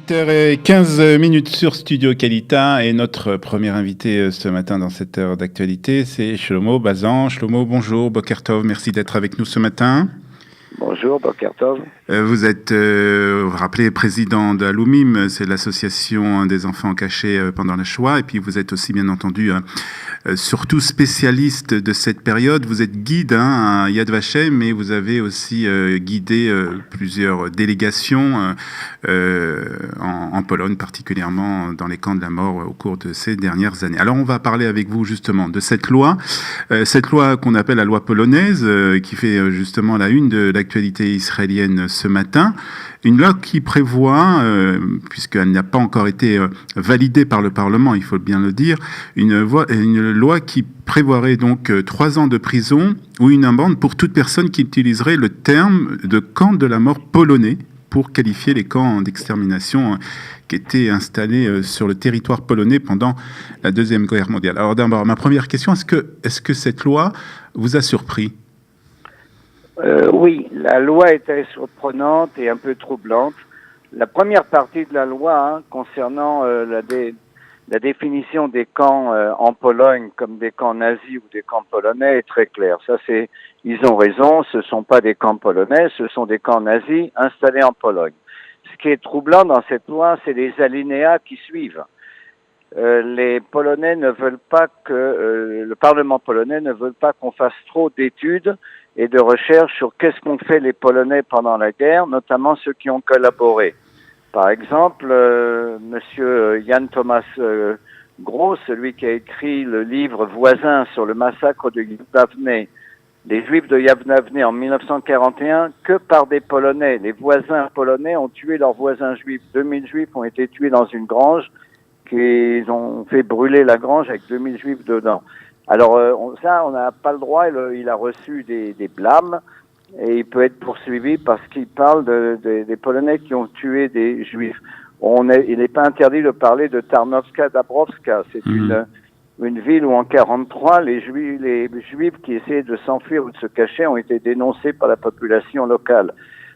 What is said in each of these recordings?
8h15 sur Studio Kalita et notre premier invité ce matin dans cette heure d'actualité, c'est Shlomo Bazan. Shlomo, bonjour, Boker Tov, merci d'être avec nous ce matin. Bonjour, Boker Tov. Vous êtes, vous vous rappelez, président de Alumim, c'est l'association des enfants cachés pendant la Shoah, et puis vous êtes aussi bien entendu surtout spécialiste de cette période. Vous êtes guide à Yad Vashem, mais vous avez aussi guidé plusieurs délégations en Pologne, particulièrement dans les camps de la mort au cours de ces dernières années. Alors on va parler avec vous justement de cette loi qu'on appelle la loi polonaise, qui fait justement la une de l'actualité israélienne ce matin. Une loi qui prévoit, puisqu'elle n'a pas encore été validée par le Parlement, il faut bien le dire, une loi qui prévoirait donc 3 ans de prison ou une amende pour toute personne qui utiliserait le terme de camp de la mort polonais pour qualifier les camps d'extermination qui étaient installés sur le territoire polonais pendant la Deuxième Guerre mondiale. Alors d'abord, ma première question, est-ce que cette loi vous a surpris ? Oui, la loi était surprenante et un peu troublante. La première partie de la loi concernant la définition des camps en Pologne comme des camps nazis ou des camps polonais est très claire. Ils ont raison, ce sont pas des camps polonais, ce sont des camps nazis installés en Pologne. Ce qui est troublant dans cette loi, c'est les alinéas qui suivent. Les Polonais ne veulent pas le Parlement polonais ne veut pas qu'on fasse trop d'études et de recherches sur qu'est-ce qu'ont fait les Polonais pendant la guerre, notamment ceux qui ont collaboré. Par exemple, monsieur Jan Thomas Gros, celui qui a écrit le livre Voisins sur le massacre de Yavne, les Juifs de Yavne en 1941, que par des Polonais. Les voisins polonais ont tué leurs voisins juifs. 2000 Juifs ont été tués dans une grange, qu'ils ont fait brûler la grange avec 2000 Juifs dedans. Alors on n'a pas le droit, il a reçu des blâmes et il peut être poursuivi parce qu'il parle des Polonais qui ont tué des Juifs. Il n'est pas interdit de parler de Tarnowska Dabrowska, c'est une ville où en 1943 les Juifs qui essayaient de s'enfuir ou de se cacher ont été dénoncés par la population locale.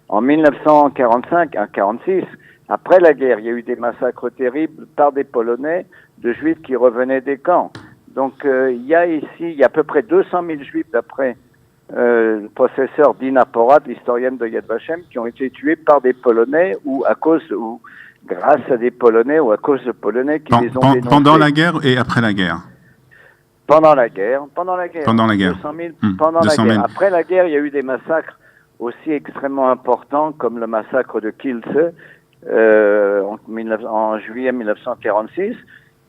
En 1945, en 1946, après la guerre, il y a eu des massacres terribles par des Polonais de Juifs qui revenaient des camps. Donc il y a à peu près 200 000 Juifs, d'après le professeur Dina Porat, l'historienne de Yad Vashem, qui ont été tués par des Polonais ou grâce à des Polonais ou à cause de Polonais qui les ont dénoncés. Pendant la guerre et après la guerre. Pendant la guerre. 200 000. Pendant la guerre. Après la guerre, il y a eu des massacres aussi extrêmement importants, comme le massacre de Kielce en juillet 1946.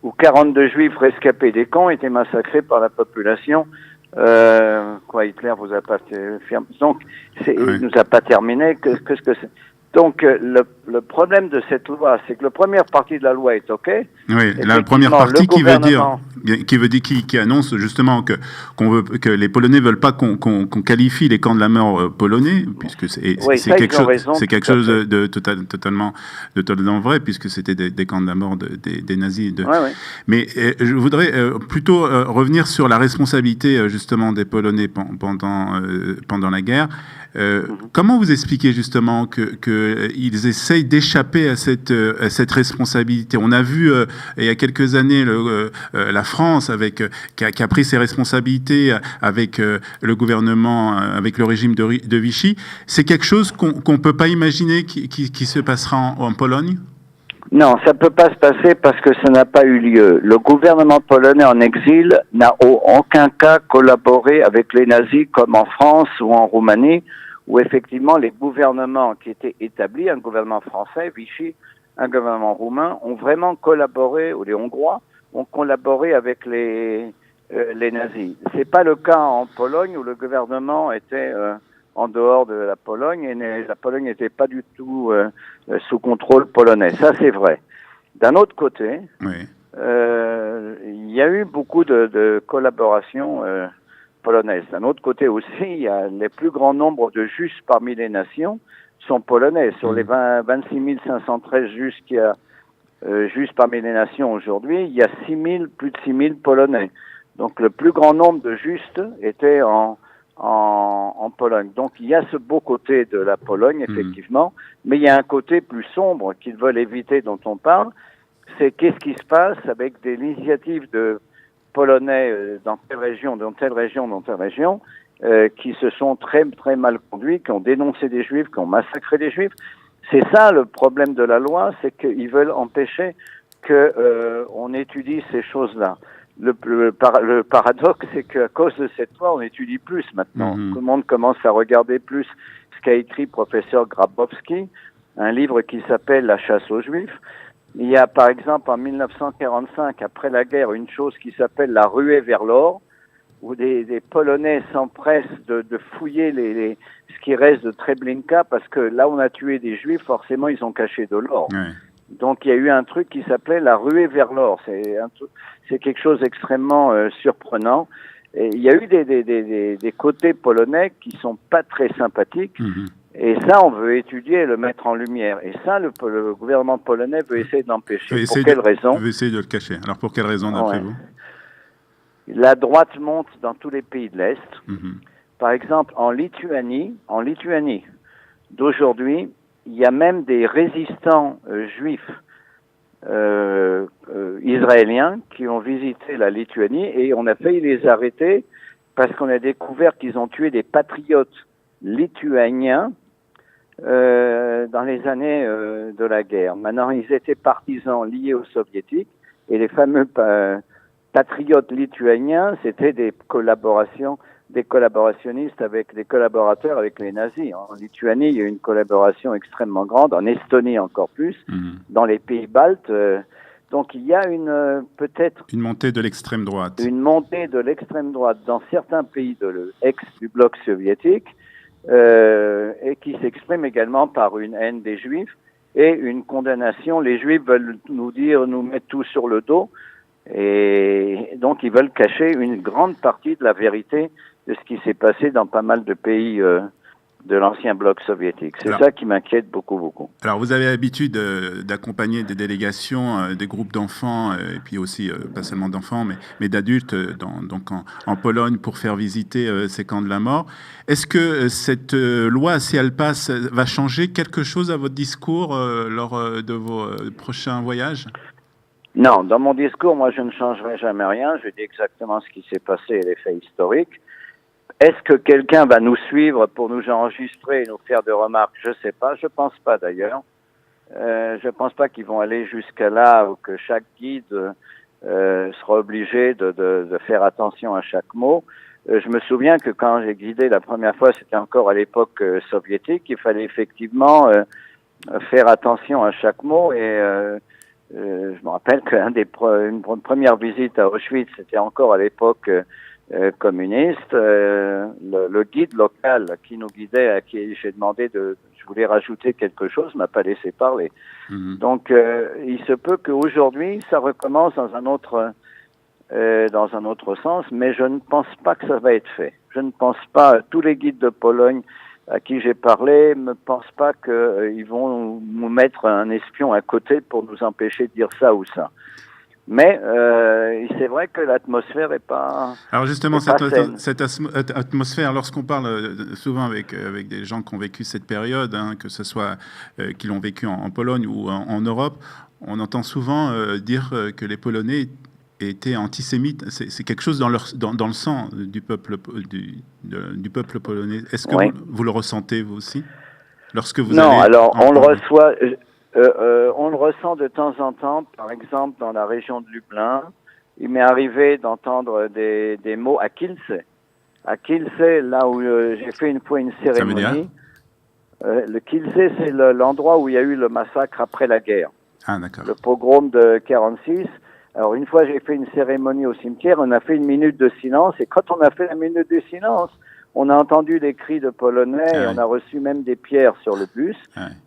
Où 42 Juifs rescapés des camps étaient massacrés par la population. Hitler vous a pas nous a pas terminé. Qu'est-ce que c'est? Donc le problème de cette loi, c'est que la première partie de la loi est OK. Oui, la première partie qui annonce justement qu'on veut que les Polonais veulent pas qu'on qualifie les camps de la mort polonais, puisque c'est quelque chose de totalement vrai, puisque c'était des camps de la mort des nazis. Mais je voudrais plutôt revenir sur la responsabilité justement des Polonais pendant la guerre. Comment vous expliquez justement qu'ils essayent d'échapper à cette responsabilité? On a vu il y a quelques années la France qui a pris ses responsabilités avec le gouvernement, avec le régime de Vichy. C'est quelque chose qu'on peut pas imaginer qui se passera en Pologne? Non, ça peut pas se passer parce que ça n'a pas eu lieu. Le gouvernement polonais en exil n'a en aucun cas collaboré avec les nazis comme en France ou en Roumanie, où effectivement les gouvernements qui étaient établis, un gouvernement français, Vichy, un gouvernement roumain, ont vraiment collaboré, ou les Hongrois, ont collaboré avec les nazis. C'est pas le cas en Pologne où le gouvernement était en dehors de la Pologne et la Pologne n'était pas du tout sous contrôle polonais. Ça, c'est vrai. D'un autre côté, il y a eu beaucoup de collaboration polonaise. D'un autre côté aussi, il y a les plus grands nombres de Juifs parmi les nations sont polonais. Sur les 26 513 Juifs qu'il y a Juifs parmi les nations aujourd'hui, il y a plus de 6 000 Polonais. Donc le plus grand nombre de Juifs était en en Pologne. Donc il y a ce beau côté de la Pologne, effectivement, mais il y a un côté plus sombre qu'ils veulent éviter, dont on parle, c'est qu'est-ce qui se passe avec des initiatives de Polonais dans telle région, qui se sont très très mal conduits, qui ont dénoncé des Juifs, qui ont massacré des Juifs. C'est ça le problème de la loi, c'est qu'ils veulent empêcher que on étudie ces choses-là. Le paradoxe, c'est qu'à cause de cette loi, on étudie plus maintenant. Tout le monde commence à regarder plus ce qu'a écrit professeur Grabowski, un livre qui s'appelle La chasse aux Juifs. Il y a par exemple en 1945, après la guerre, une chose qui s'appelle la ruée vers l'or, où des Polonais s'empressent de fouiller ce qui reste de Treblinka, parce que là où on a tué des Juifs, forcément ils ont caché de l'or. Ouais. Donc il y a eu un truc qui s'appelait la ruée vers l'or. C'est quelque chose d'extrêmement surprenant. Et il y a eu des côtés polonais qui sont pas très sympathiques. Et ça, on veut étudier et le mettre en lumière. Et ça, le gouvernement polonais veut essayer de l'empêcher. Pour quelle raison ? Veut essayer de le cacher. Alors pour quelle raison, d'après vous ? La droite monte dans tous les pays de l'Est. Par exemple, en Lituanie d'aujourd'hui, il y a même des résistants juifs israéliens qui ont visité la Lituanie et on a failli les arrêter parce qu'on a découvert qu'ils ont tué des patriotes lituaniens dans les années de la guerre. Maintenant, ils étaient partisans liés aux soviétiques et les fameux patriotes lituaniens, c'était des collaborationnistes avec des collaborateurs avec les nazis. En Lituanie, il y a eu une collaboration extrêmement grande, en Estonie encore plus, dans les pays baltes. Donc il y a peut-être une montée de l'extrême droite. Une montée de l'extrême droite dans certains pays du bloc soviétique et qui s'exprime également par une haine des Juifs et une condamnation. Les Juifs veulent nous mettre tout sur le dos. Et donc, ils veulent cacher une grande partie de la vérité de ce qui s'est passé dans pas mal de pays de l'ancien bloc soviétique. C'est ça qui m'inquiète beaucoup. Alors, vous avez l'habitude d'accompagner des délégations, des groupes d'enfants, et puis aussi, pas seulement d'enfants, mais d'adultes, en Pologne pour faire visiter ces camps de la mort. Est-ce que cette loi, si elle passe, va changer quelque chose à votre discours lors de vos prochains voyages ? Non, dans mon discours, moi, je ne changerai jamais rien. Je dis exactement ce qui s'est passé et les faits historiques. Est-ce que quelqu'un va nous suivre pour nous enregistrer et nous faire des remarques ? Je sais pas. Je pense pas d'ailleurs. Je pense pas qu'ils vont aller jusqu'à là ou que chaque guide sera obligé de faire attention à chaque mot. Je me souviens que quand j'ai guidé la première fois, c'était encore à l'époque soviétique. Il fallait effectivement faire attention à chaque mot et je me rappelle une première visite à Auschwitz, c'était encore à l'époque communiste. Le guide local qui nous guidait, à qui j'ai demandé je voulais rajouter quelque chose, m'a pas laissé parler. Donc, il se peut qu'aujourd'hui, ça recommence dans un autre sens, mais je ne pense pas que ça va être fait. Je ne pense pas. Tous les guides de Pologne à qui j'ai parlé ne pensent pas qu'ils vont nous mettre un espion à côté pour nous empêcher de dire ça ou ça. Mais c'est vrai que l'atmosphère est pas. Alors justement, cette atmosphère, lorsqu'on parle souvent avec des gens qui ont vécu cette période, que ce soit qui l'ont vécu en Pologne ou en Europe, on entend souvent dire que les Polonais étaient antisémites. C'est quelque chose dans le sang du peuple polonais. Est-ce que vous le ressentez vous aussi lorsque vous allez alors on le reçoit. On le ressent de temps en temps, par exemple dans la région de Lublin. Il m'est arrivé d'entendre des mots à Kielce. À Kielce, là où j'ai fait une fois une cérémonie. Le Kielce, c'est l'endroit où il y a eu le massacre après la guerre. Ah, d'accord. Le pogrom de 46. Alors une fois j'ai fait une cérémonie au cimetière, on a fait une minute de silence et quand on a fait la minute de silence, on a entendu des cris de Polonais et on a reçu même des pierres sur le bus.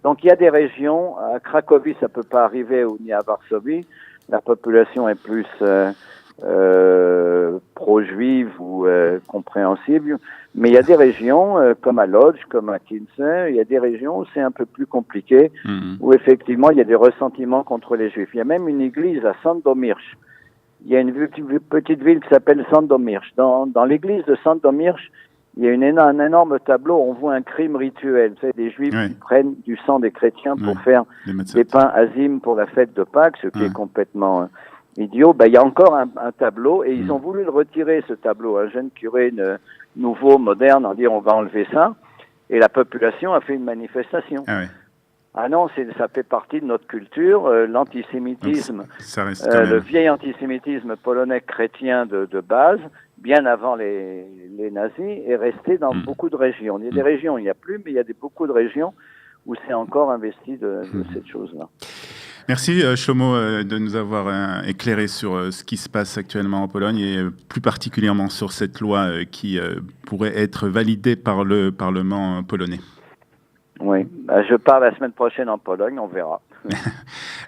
Donc il y a des régions, à Cracovie ça peut pas arriver ni à Varsovie, la population est plus pro-juive ou compréhensible, mais il y a des régions comme à Lodz, comme à Kielce, il y a des régions où c'est un peu plus compliqué, où effectivement il y a des ressentiments contre les Juifs. Il y a même une église à Sandomierz. Il y a une petite ville qui s'appelle Sandomierz. Dans l'église de Sandomierz, il y a un énorme tableau, on voit un crime rituel. Vous savez, des Juifs qui prennent du sang des chrétiens pour faire des pains azim pour la fête de Pâques, ce qui est complètement idiot. Il y a encore un tableau et ils ont voulu le retirer, ce tableau. Un jeune curé nouveau, moderne, en dire on va enlever ça. Et la population a fait une manifestation. Ah non, ça fait partie de notre culture. L'antisémitisme, le vieil antisémitisme polonais chrétien de base, bien avant les nazis, est resté dans beaucoup de régions. Il y a des régions, il n'y a plus, mais il y a beaucoup de régions où c'est encore investi de cette chose-là. Merci Shlomo de nous avoir éclairé sur ce qui se passe actuellement en Pologne et plus particulièrement sur cette loi qui pourrait être validée par le Parlement polonais. Oui, je pars la semaine prochaine en Pologne, on verra.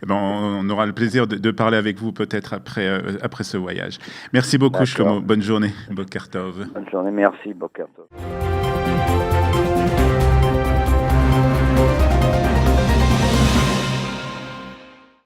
On aura le plaisir de parler avec vous peut-être après ce voyage. Merci beaucoup Shlomo, bonne journée, Boker Tov. Bonne journée, merci, Boker Tov.